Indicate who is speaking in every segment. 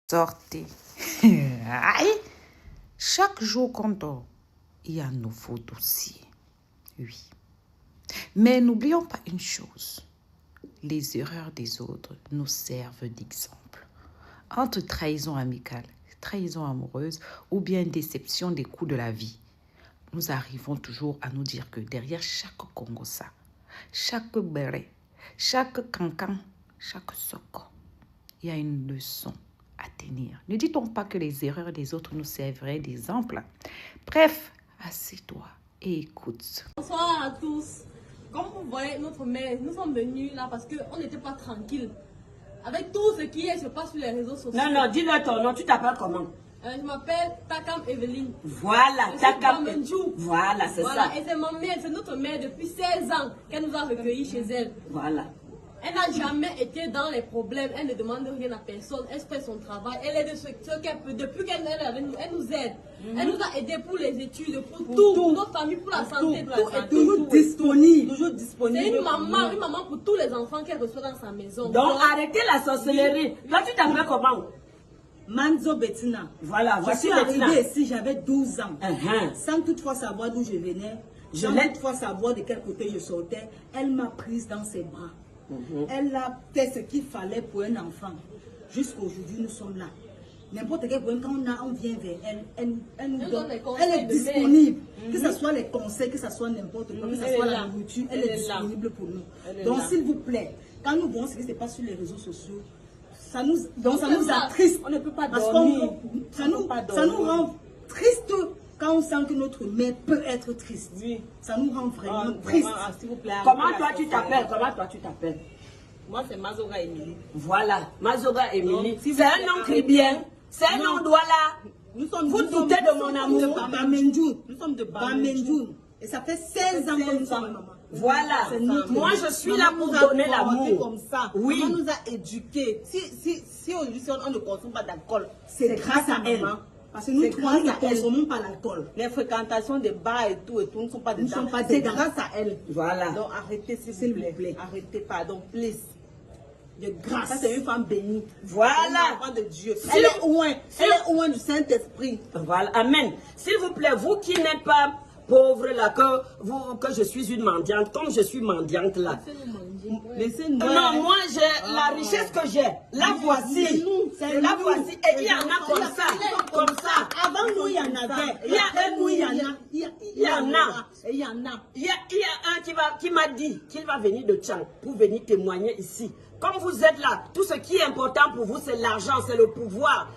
Speaker 1: Sortez. Aïe. Chaque jour qu'on dort, il y a un nouveau dossier. Oui. Mais n'oublions pas une chose. Les erreurs des autres nous servent d'exemple. Entre trahison amicale, trahison amoureuse ou bien déception des coups de la vie, nous arrivons toujours à nous dire que derrière chaque Congossa, chaque béret, chaque cancan, chaque soko, il y a une leçon à tenir. Ne dit-on pas que les erreurs des autres nous serviraient d'exemple? Bref, assieds-toi et écoute.
Speaker 2: Bonsoir à tous. Comme vous voyez, notre mère, nous sommes venus là parce qu'on n'était pas tranquille. Avec tout ce qui se passe sur les réseaux sociaux.
Speaker 3: Non, dis-le ton nom, tu t'appelles comment?
Speaker 2: Je m'appelle Takam Evelyne.
Speaker 3: Voilà, Takam. Voilà, c'est ça.
Speaker 2: Et c'est ma mère, c'est notre mère depuis 16 ans qu'elle nous a recueillis chez elle.
Speaker 3: Voilà.
Speaker 2: Elle n'a jamais été dans les problèmes, elle ne demande rien à personne, elle fait son travail, elle aide ce qu'elle peut. Depuis qu'elle est avec nous, elle nous aide. Elle nous a aidés pour les études, pour tout, pour notre famille, pour la santé, tout est
Speaker 3: toujours disponible.
Speaker 2: C'est une maman pour tous les enfants qu'elle reçoit dans sa maison.
Speaker 3: Donc arrêtez la sorcellerie. Toi tu t'appelles comment?
Speaker 4: Manzo Bettina.
Speaker 3: Voilà, voici
Speaker 4: je suis
Speaker 3: Bettina.
Speaker 4: arrivée ici, j'avais 12 ans. Sans toutefois savoir d'où je venais, sans toutefois savoir de quel côté je sortais, elle m'a prise dans ses bras. Elle a fait ce qu'il fallait pour un enfant. Jusqu'à aujourd'hui, nous sommes là. N'importe quel point, quand on vient vers elle, elle nous donne. Elle est disponible. Que ce soit les conseils, que ce soit n'importe quoi, que ce soit la nourriture, elle est disponible pour nous. Donc, s'il vous plaît, quand nous voyons ce qui se passe sur les réseaux sociaux, ça nous attriste.
Speaker 3: On ne peut pas dormir.
Speaker 4: Ça nous rend triste quand on sent que notre mère peut être triste. Oui. Ça nous rend vraiment triste.
Speaker 3: S'il vous plaît. Comment toi tu t'appelles?
Speaker 2: Moi c'est Mazora Emily.
Speaker 3: Voilà, Mazora Emily. C'est un nom chrétien. C'est un nom douala. Vous doutez de mon amour.
Speaker 4: Nous sommes de Bamendjoun. Et ça fait 16 ans que nous sommes maman.
Speaker 3: Voilà, moi je suis là pour donner l'amour.
Speaker 4: Comme ça.
Speaker 3: Oui.
Speaker 4: Maman nous a éduqués. Si aujourd'hui on ne consomme pas d'alcool, c'est grâce à elle. Parce que nous trois, nous ne consommons pas l'alcool. Les fréquentations des bars et tout ne sont pas des dedans. C'est grâce à elle.
Speaker 3: Voilà.
Speaker 4: Donc arrêtez s'il vous plaît. Arrêtez, pardon, please. De grâce. Ça c'est une femme bénie.
Speaker 3: Voilà.
Speaker 4: Une de Dieu. Elle est loin du Saint-Esprit.
Speaker 3: Voilà, amen. S'il vous plaît, vous qui n'êtes pas pauvre là, que je suis une mendiante, comme je suis mendiante là. Non, moi j'ai la richesse que j'ai. La voici. La voici. Et il y en a comme ça.
Speaker 4: Avant nous, il y en avait.
Speaker 3: Il y a un qui m'a dit qu'il va venir de Tchang pour venir témoigner ici. Comme vous êtes là, tout ce qui est important pour vous, c'est l'argent, c'est le pouvoir.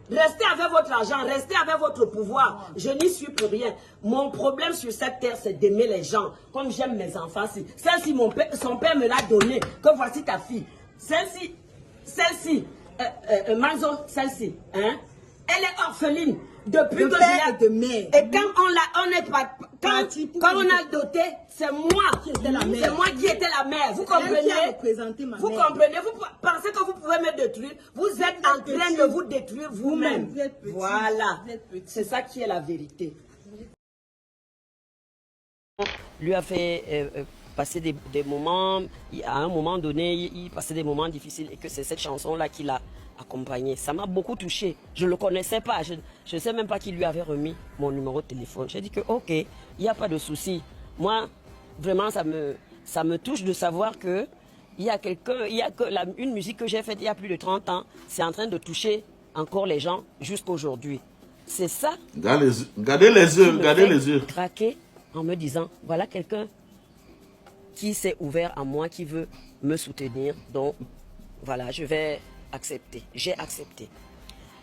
Speaker 3: Restez avec votre argent, restez avec votre pouvoir. Je n'y suis pour rien. Mon problème sur cette terre, c'est d'aimer les gens. Comme j'aime mes enfants. Celle-ci, son père me l'a donnée. Que voici ta fille. Celle-ci, Mazo, celle-ci, hein? Elle est orpheline. Depuis que
Speaker 4: de mère.
Speaker 3: Et quand on a doté, c'est moi qui étais la mère. C'est moi qui étais la mère. Vous comprenez? Vous comprenez? Vous pensez que vous pouvez me détruire? Vous êtes en train de vous détruire vous-même. Voilà. C'est ça qui est la vérité.
Speaker 5: Lui a fait passer des moments, à un moment donné, il passait des moments difficiles et que c'est cette chanson-là qui l'a accompagné. Ça m'a beaucoup touché. Je ne le connaissais pas. Je ne sais même pas qui lui avait remis mon numéro de téléphone. J'ai dit que ok, il n'y a pas de souci. Moi, vraiment, ça me touche de savoir que il y a une musique que j'ai faite il y a plus de 30 ans, c'est en train de toucher encore les gens jusqu'aujourd'hui. C'est ça.
Speaker 6: Gardez les yeux.
Speaker 5: Craquer en me disant, voilà quelqu'un qui s'est ouvert à moi, qui veut me soutenir. Donc, voilà, je vais accepter. J'ai accepté.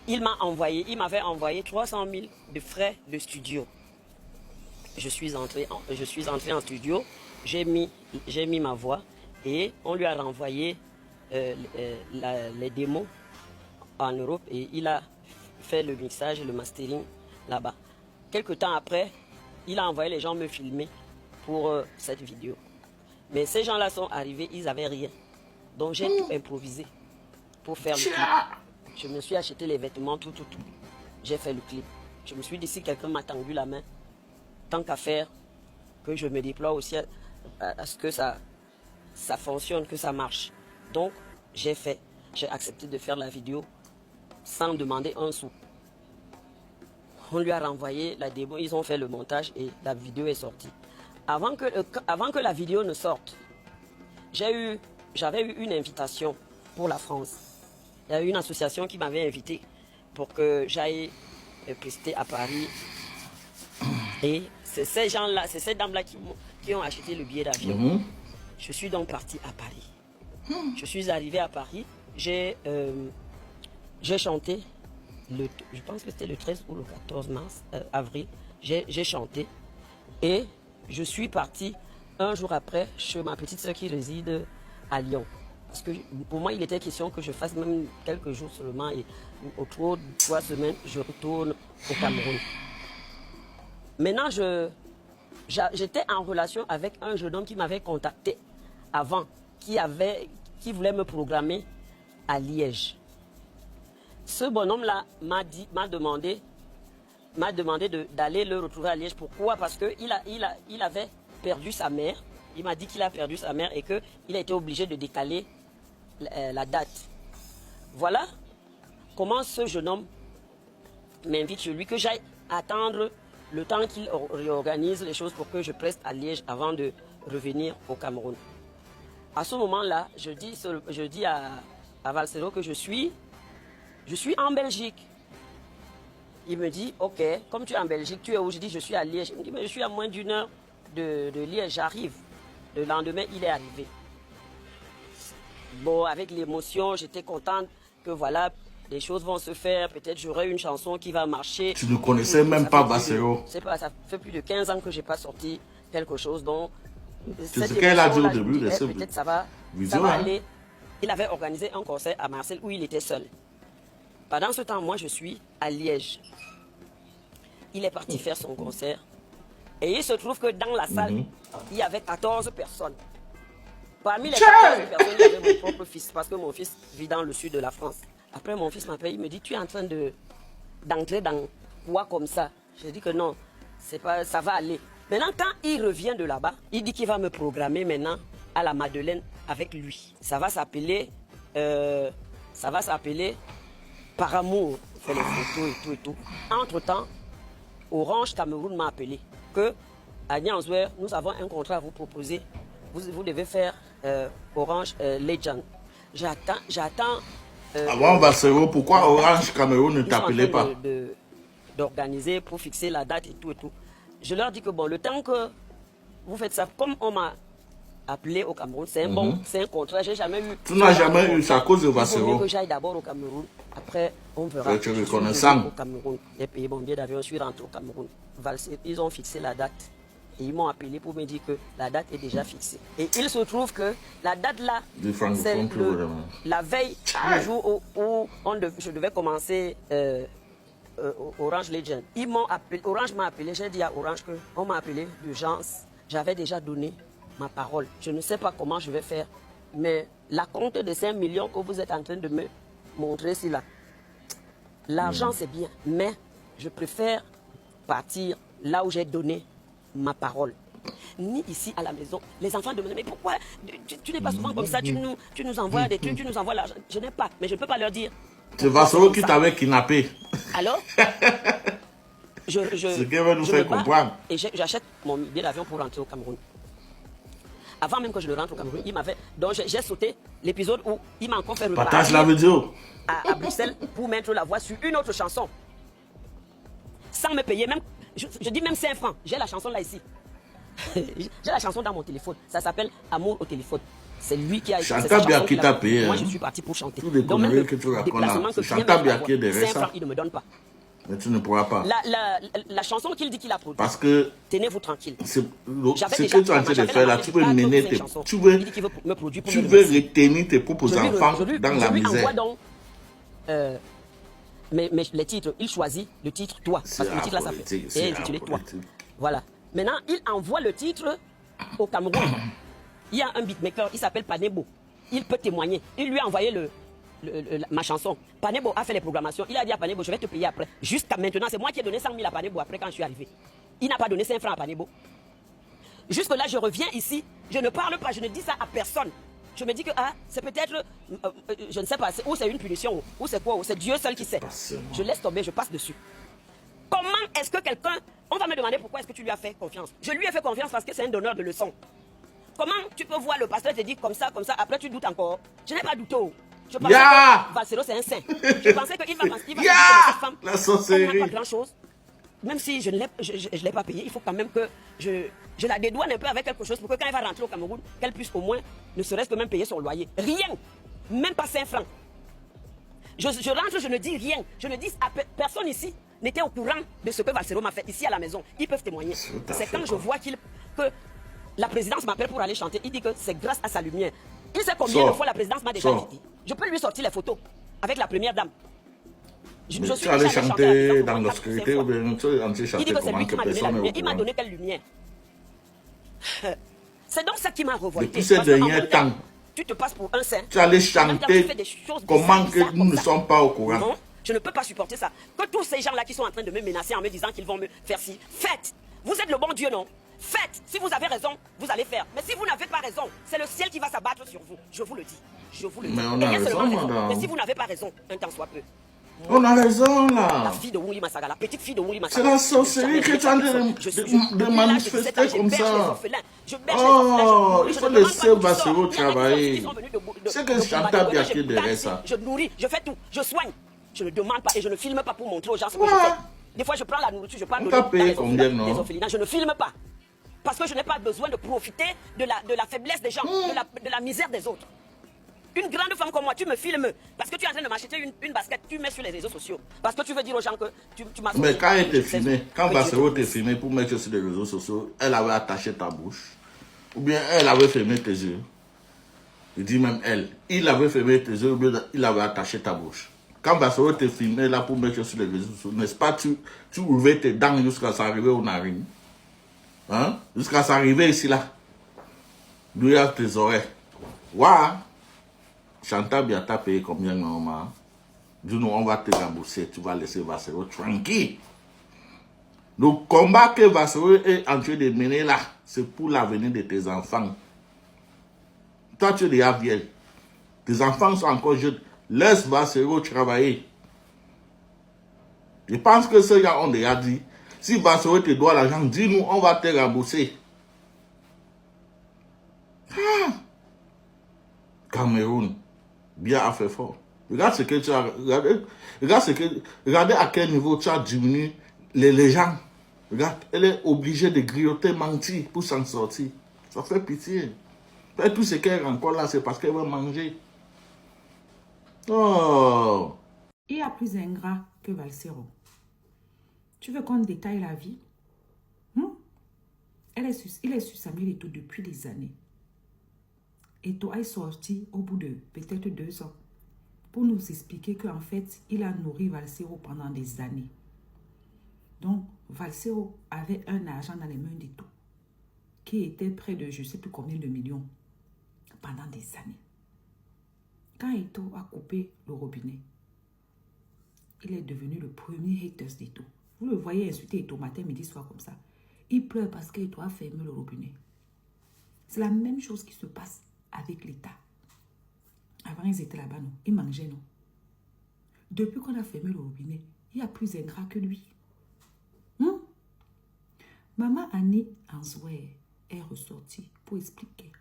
Speaker 5: Il m'avait envoyé 300 000 de frais de studio. Je suis entré en studio, j'ai mis ma voix et on lui a renvoyé les démos en Europe et il a fait le mixage et le mastering là-bas. Quelque temps après, il a envoyé les gens me filmer pour cette vidéo. Mais ces gens-là sont arrivés, ils n'avaient rien. Donc j'ai tout improvisé pour faire le clip. Je me suis acheté les vêtements, tout. J'ai fait le clip. Je me suis dit, si quelqu'un m'a tendu la main, tant qu'à faire, que je me déploie aussi à ce que ça fonctionne, que ça marche. Donc, j'ai accepté de faire la vidéo. sans demander un sou. On lui a renvoyé la démo, ils ont fait le montage et la vidéo est sortie. Avant que la vidéo ne sorte, j'avais eu une invitation pour la France. Il y a eu une association qui m'avait invité pour que j'aille prester à Paris. Et c'est ces gens-là, c'est ces dames-là qui ont acheté le billet d'avion. Je suis donc parti à Paris. Je suis arrivé à Paris, j'ai chanté, je pense que c'était le 13 ou le 14 avril, j'ai chanté et je suis parti un jour après chez ma petite soeur qui réside à Lyon. Parce que pour moi, il était question que je fasse même quelques jours seulement et autour de 3 semaines, je retourne au Cameroun. Maintenant, j'étais en relation avec un jeune homme qui m'avait contacté avant, qui voulait me programmer à Liège. Ce bonhomme-là m'a demandé d'aller le retrouver à Liège. Pourquoi? Parce qu'il avait perdu sa mère. Il m'a dit qu'il a perdu sa mère et qu'il a été obligé de décaler la date. Voilà comment ce jeune homme m'invite chez lui, que j'aille attendre le temps qu'il réorganise les choses pour que je preste à Liège avant de revenir au Cameroun. À ce moment-là, je dis à Valsero que je suis en Belgique. Il me dit, ok, comme tu es en Belgique, tu es où? Je dis, je suis à Liège. Il me dit, mais je suis à moins d'1 heure de Liège, j'arrive. Le lendemain, il est arrivé. Bon, avec l'émotion, j'étais contente que voilà, les choses vont se faire. Peut-être j'aurai une chanson qui va marcher.
Speaker 6: Tu ne connaissais même pas Valsero.
Speaker 5: C'est pas, ça fait plus de 15 ans que je n'ai pas sorti quelque chose. Donc,
Speaker 6: c'est ce qu'elle a dit au début de ce
Speaker 5: peut-être ça va aller. Il avait organisé un concert à Marseille où il était seul. Pendant ce temps, moi, je suis à Liège. Il est parti faire son concert. Et il se trouve que dans la salle, il y avait 14 personnes. Parmi les 14 personnes, il y avait mon propre fils, parce que mon fils vit dans le sud de la France. Après, mon fils m'appelle, il me dit, tu es en train d'entrer dans quoi comme ça? Je dis que non, pas, ça va aller. Maintenant, quand il revient de là-bas, il dit qu'il va me programmer maintenant à la Madeleine avec lui. Ça va s'appeler Par amour. On fait les photos et tout. Entre-temps, Orange Cameroun m'a appelé que à Nyansouer, nous avons un contrat à vous proposer. Vous devez faire Orange Legend. J'attends.
Speaker 6: Avant Valsero, pourquoi Orange Cameroun ne t'appelait pas?
Speaker 5: D'organiser pour fixer la date et tout et tout. Je leur dis que bon, le temps que vous faites ça, comme on m'a appelé au Cameroun, c'est un contrat, j'ai jamais eu.
Speaker 6: Tu n'as jamais eu ça à cause de Valsero?
Speaker 5: Il faut que j'aille d'abord au Cameroun, après on verra.
Speaker 6: Tu es reconnaissant.
Speaker 5: Au Cameroun, j'ai payé mon billet d'avion, je suis rentré au Cameroun. Ils ont fixé la date et ils m'ont appelé pour me dire que la date est déjà fixée. Et il se trouve que la date là, c'est la veille du jour où je devais commencer Orange Legend. Ils m'ont appelé, Orange m'a appelé, j'ai dit à Orange qu'on m'a appelé d'urgence. J'avais déjà donné ma parole. Je ne sais pas comment je vais faire, mais la compte de 5 millions que vous êtes en train de me montrer ici là, l'argent c'est bien, mais je préfère partir là où j'ai donné ma parole. Ni ici à la maison. Les enfants demandent, mais pourquoi tu n'es pas souvent comme ça, tu nous envoies des trucs, tu nous envoies l'argent. Je n'ai pas, mais je ne peux pas leur dire.
Speaker 6: C'est Valsero qui t'avait kidnappé.
Speaker 5: Alors
Speaker 6: ce qu'elle veut nous faire comprendre.
Speaker 5: Et j'achète mon billet d'avion pour rentrer au Cameroun. Avant même que je ne rentre au Cameroun, il m'avait. Donc j'ai sauté l'épisode où il m'a encore fait repartir.
Speaker 6: Partage la vidéo.
Speaker 5: À Bruxelles pour mettre la voix sur une autre chanson. Sans me payer, même. Je dis même 5 francs. J'ai la chanson là ici. J'ai la chanson dans mon téléphone. Ça s'appelle Amour au téléphone. C'est lui qui a écrit cette chanson.
Speaker 6: Chantal qui t'a payé.
Speaker 5: Moi, je suis parti pour chanter.
Speaker 6: Tous les conneries que tu racontes. C'est Chantal Biaki derrière ça.
Speaker 5: 5 francs, il ne me donne pas.
Speaker 6: Mais tu ne pourras pas.
Speaker 5: La chanson qu'il dit qu'il a produite.
Speaker 6: Parce que.
Speaker 5: Tenez-vous tranquille.
Speaker 6: Ce que tu es en train de faire là, tu veux mener tes. Tu veux retenir tes propres enfants dans la misère.
Speaker 5: Donc, mais les titres, il choisit le titre Toi. Parce que le titre là, ça fait. Et intitulé Toi. Voilà. Maintenant, il envoie le titre au Cameroun. Il y a un beatmaker, il s'appelle Panebo. Il peut témoigner. Il lui a envoyé ma chanson. Panebo a fait les programmations. Il a dit à Panebo, je vais te payer après. Jusqu'à maintenant, c'est moi qui ai donné 100 000 à Panebo après quand je suis arrivé. Il n'a pas donné 5 francs à Panebo. Jusque là, je reviens ici. Je ne parle pas, je ne dis ça à personne. je me dis que c'est peut-être, je ne sais pas, ou c'est une punition, ou c'est quoi, ou c'est Dieu seul qui sait. Je laisse tomber, je passe dessus. Comment est-ce que quelqu'un, on va me demander pourquoi est-ce que tu lui as fait confiance. Je lui ai fait confiance parce que c'est un donneur de leçons. Comment tu peux voir le pasteur te dire comme ça, après tu doutes encore. Je n'ai pas douté. Je pensais que Valsero c'est un saint. Je pensais qu'il va penser que cette femme,
Speaker 6: la sorcellerie.
Speaker 5: Elle n'a pas grand-chose. Même si je ne l'ai pas payé, il faut quand même que je la dédouane un peu avec quelque chose pour que quand elle va rentrer au Cameroun, qu'elle puisse au moins, ne serait-ce que même payer son loyer. Rien, même pas 5 francs. Je rentre, je ne dis rien. Je ne dis à personne ici n'était au courant de ce que Valsero m'a fait ici à la maison. Ils peuvent témoigner. C'est quand je vois que la présidence m'appelle pour aller chanter. Il dit que c'est grâce à sa lumière. Il sait combien de fois la présidence m'a déjà dit. Je peux lui sortir les photos avec la première dame.
Speaker 6: Tu allais chanter dans l'obscurité ou bien tu allais chanter comment que personne n'est au courant.
Speaker 5: Il m'a donné quelle lumière? C'est donc ça qui m'a révolté.
Speaker 6: Depuis ces derniers temps,
Speaker 5: tu te passes pour un saint.
Speaker 6: Tu allais chanter comment que nous ne sommes pas au courant.
Speaker 5: Non, je ne peux pas supporter ça. Que tous ces gens-là qui sont en train de me menacer en me disant qu'ils vont me faire ci, faites. Vous êtes le bon Dieu, non? Faites. Si vous avez raison, vous allez faire. Mais si vous n'avez pas raison, c'est le ciel qui va s'abattre sur vous. Je vous le dis. Je vous le dis.
Speaker 6: Mais on a raison, madame.
Speaker 5: Mais si vous n'avez pas raison, un temps soit peu.
Speaker 6: On a raison là.
Speaker 5: La fille de Wuli Massaga, la petite fille de Wuli Massaga.
Speaker 6: C'est la sorcellerie que tu as de manifester comme ça. Oh, il faut laisser Valsero travailler. C'est que Chantal bien qui derrière ça.
Speaker 5: Je nourris, je fais tout, je soigne. Je ne demande pas et je ne filme pas pour montrer aux gens ce que je fais. Des fois, je prends la nourriture, je parle des orphelinats. Je ne filme pas. Parce que je n'ai pas besoin de profiter de la faiblesse des gens, de la misère des autres. Une grande femme comme moi, tu me filmes parce que tu es en train de m'acheter une basket, tu mets sur les réseaux sociaux. Parce que tu veux dire aux gens que tu m'as...
Speaker 6: Mais quand elle t'est filmée, quand Valsero t'est filmé pour mettre sur les réseaux sociaux, elle avait attaché ta bouche. Ou bien elle avait fermé tes yeux. Il dit même elle. Il avait fermé tes yeux ou bien il avait attaché ta bouche. Quand Valsero t'est filmé là pour mettre sur les réseaux sociaux, n'est-ce pas, tu ouvrais tes dents jusqu'à s'arriver aux narines. Hein? Jusqu'à s'arriver ici là. D'où il y a tes oreilles. Waouh! Chantal Biata payé combien normalement? Dis-nous, on va te rembourser, tu vas laisser Valsero tranquille. Le combat que Valsero est en train de mener là, c'est pour l'avenir de tes enfants. Toi, tu es déjà vieille. Tes enfants sont encore jeunes. Laisse Valsero travailler. Je pense que ceux gars ont déjà dit, si Valsero te doit l'argent, dis-nous, on va te rembourser. Cameroun. Bien à faire fort. Regarde ce que tu as. Regardez à quel niveau tu as diminué les gens. Regarde, elle est obligée de grioter, mentir pour s'en sortir. Ça fait pitié. Et tout ce qu'elle a encore là, c'est parce qu'elle veut manger. Oh!
Speaker 1: Il y a plus ingrat que Valsero. Tu veux qu'on détaille la vie? Il est sur Samuel Eto'o depuis des années. Eto'o est sorti au bout de peut-être 2 ans pour nous expliquer qu'en fait, il a nourri Valsero pendant des années. Donc, Valsero avait un argent dans les mains d'Eto'o qui était près de je ne sais plus combien de millions pendant des années. Quand Eto'o a coupé le robinet, il est devenu le premier hater d'Eto'o. Vous le voyez insulter Eto'o matin, midi, soir comme ça. Il pleure parce qu'Eto'o a fermé le robinet. C'est la même chose qui se passe avec l'État. Avant, ils étaient là-bas, non? Ils mangeaient, non? Depuis qu'on a fermé le robinet, il y a plus ingrat que lui. Maman Annie Anzoué est ressortie pour expliquer.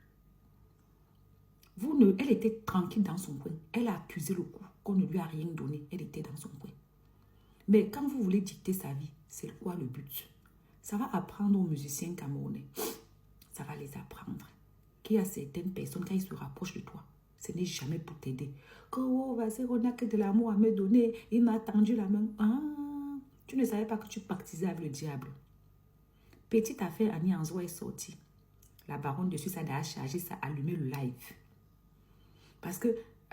Speaker 1: Elle était tranquille dans son coin. Elle a accusé le coup qu'on ne lui a rien donné. Elle était dans son coin. Mais quand vous voulez dicter sa vie, c'est quoi le but? Ça va apprendre aux musiciens camerounais. Ça va les apprendre. Qu'il y a certaines personnes, quand ils se rapprochent de toi, ce n'est jamais pour t'aider. Oh, Valsero n'a que de l'amour à me donner. Il m'a tendu la main. Tu ne savais pas que tu pactisais avec le diable. Petite affaire, Annie Anzoué est sortie. La baronne dessus, ça a chargé, ça a allumé le live. Parce que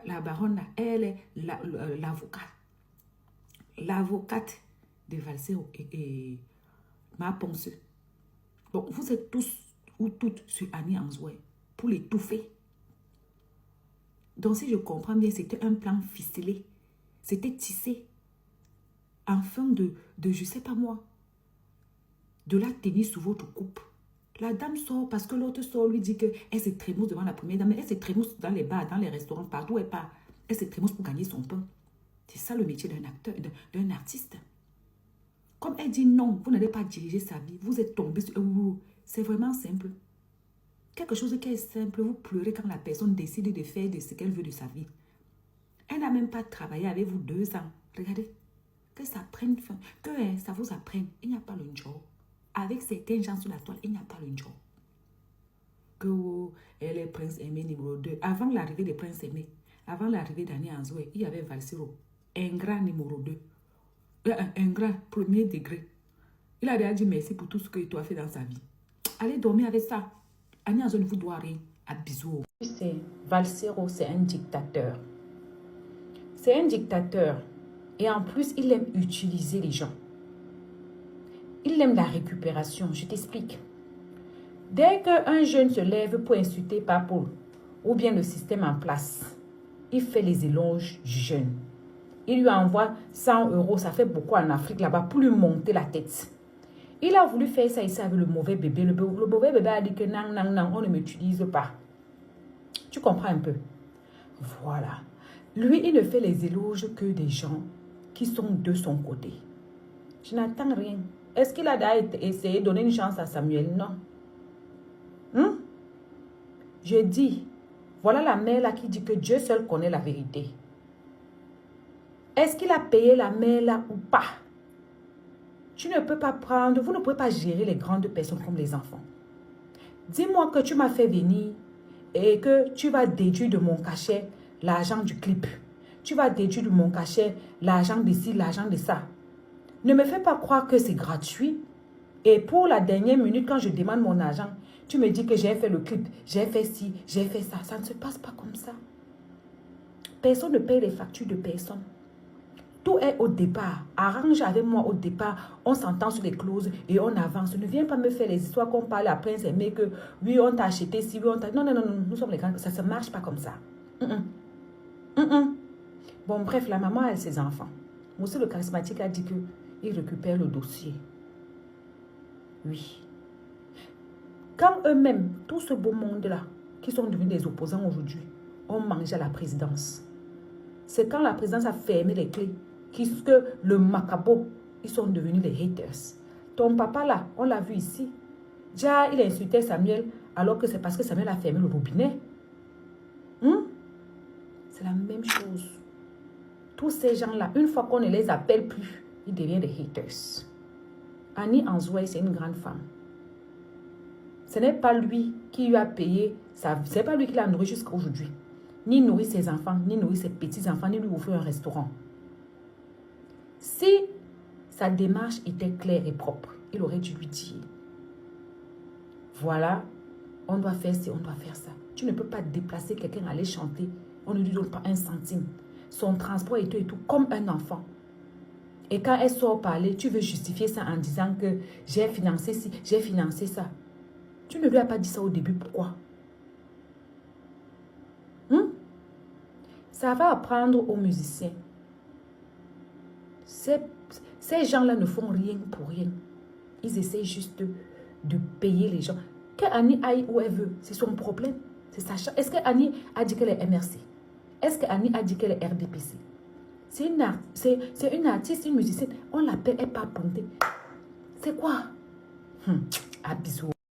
Speaker 1: la baronne, là, elle est l'avocate. L'avocate de Valsero et Ma Ponce. Bon, vous êtes tous ou toutes sur Annie Anzoué pour l'étouffer. Donc, si je comprends bien, c'était un plan ficelé. C'était tissé. Afin de je ne sais pas moi, de la tenir sous votre coupe, La dame sort parce que l'autre sort, lui dit qu'elle se trémousse devant la première dame. Elle se trémousse dans les bars, dans les restaurants, partout où elle part. Elle se trémousse pour gagner son pain. C'est ça le métier d'un acteur, d'un artiste. Comme elle dit non, vous n'allez pas diriger sa vie. Vous êtes tombé sur... C'est vraiment simple. Quelque chose qui est simple, vous pleurez quand la personne décide de faire de ce qu'elle veut de sa vie. Elle n'a même pas travaillé avec vous 2 ans. Regardez, que ça prenne fin, que ça vous apprenne. Il n'y a pas le job. Avec certains gens sur la toile, il n'y a pas le job. Que elle est Prince Aimé numéro 2. Avant l'arrivée de Prince Aimé, avant l'arrivée d'Annie Anzoué, il y avait Valsero, ingrat numéro 2. Ingrat, premier degré. Il a déjà dit merci pour tout ce que tu as fait dans sa vie. Allez dormir avec ça. Annie Anzoué ne vous doit rien. À bisous. Valsero, c'est un dictateur. C'est un dictateur. Et en plus, il aime utiliser les gens. Il aime la récupération. Je t'explique. Dès qu'un jeune se lève pour insulter Papo ou bien le système en place, il fait les éloges du jeune. Il lui envoie 100 €, ça fait beaucoup en Afrique là-bas, pour lui monter la tête. Il a voulu faire ça ici avec le mauvais bébé. Le mauvais bébé a dit que non, non, non, on ne m'utilise pas. Tu comprends un peu? Voilà. Lui, il ne fait les éloges que des gens qui sont de son côté. Je n'attends rien. Est-ce qu'il a essayé de donner une chance à Samuel? Non. Je dis, voilà la mère là qui dit que Dieu seul connaît la vérité. Est-ce qu'il a payé la mère là ou pas? Tu ne peux pas prendre, vous ne pouvez pas gérer les grandes personnes comme les enfants. Dis-moi que tu m'as fait venir et que tu vas déduire de mon cachet l'argent du clip. Tu vas déduire de mon cachet l'argent d'ici, l'argent de ça. Ne me fais pas croire que c'est gratuit. Et pour la dernière minute, quand je demande mon argent, tu me dis que j'ai fait le clip, j'ai fait ci, j'ai fait ça. Ça ne se passe pas comme ça. Personne ne paye les factures de personne. Tout est au départ. Arrange avec moi au départ. On s'entend sur les clauses et on avance. Ne viens pas me faire les histoires qu'on parle à Prince Aimé que oui, on t'a acheté ci, oui, on t'a... Non, non, non, non, nous sommes les grands. Ça ne se marche pas comme ça. Bon, bref, la maman a ses enfants. Monsieur le charismatique a dit qu'il récupère le dossier. Oui. Quand eux-mêmes, tout ce beau monde-là, qui sont devenus des opposants aujourd'hui, ont mangé à la présidence. C'est quand la présidence a fermé les clés que le macabo, ils sont devenus des haters. Ton papa là, on l'a vu ici. Déjà, il a insulté Samuel alors que c'est parce que Samuel a fermé le robinet. C'est la même chose. Tous ces gens-là, une fois qu'on ne les appelle plus, ils deviennent des haters. Annie Anzoué, c'est une grande femme. Ce n'est pas lui qui lui a payé, ce n'est pas lui qui l'a nourri jusqu'à aujourd'hui. Ni nourrir ses enfants, ni nourrir ses petits-enfants, ni lui ouvrir un restaurant. Si sa démarche était claire et propre, il aurait dû lui dire, voilà, on doit faire ci, on doit faire ça. Tu ne peux pas déplacer quelqu'un à aller chanter, on ne lui donne pas un centime. Son transport et tout, comme un enfant. Et quand elle sort parler, tu veux justifier ça en disant que j'ai financé ci, j'ai financé ça. Tu ne lui as pas dit ça au début, pourquoi? Ça va apprendre aux musiciens. Ces gens-là ne font rien pour rien. Ils essaient juste de payer les gens. Que Annie aille où elle veut, c'est son problème. C'est sa chance. Est-ce que Annie a dit qu'elle est MRC? Est-ce que Annie a dit qu'elle est RDPC? C'est une artiste, une musicienne. On l'appelle, elle part ponter. C'est quoi? À bisous.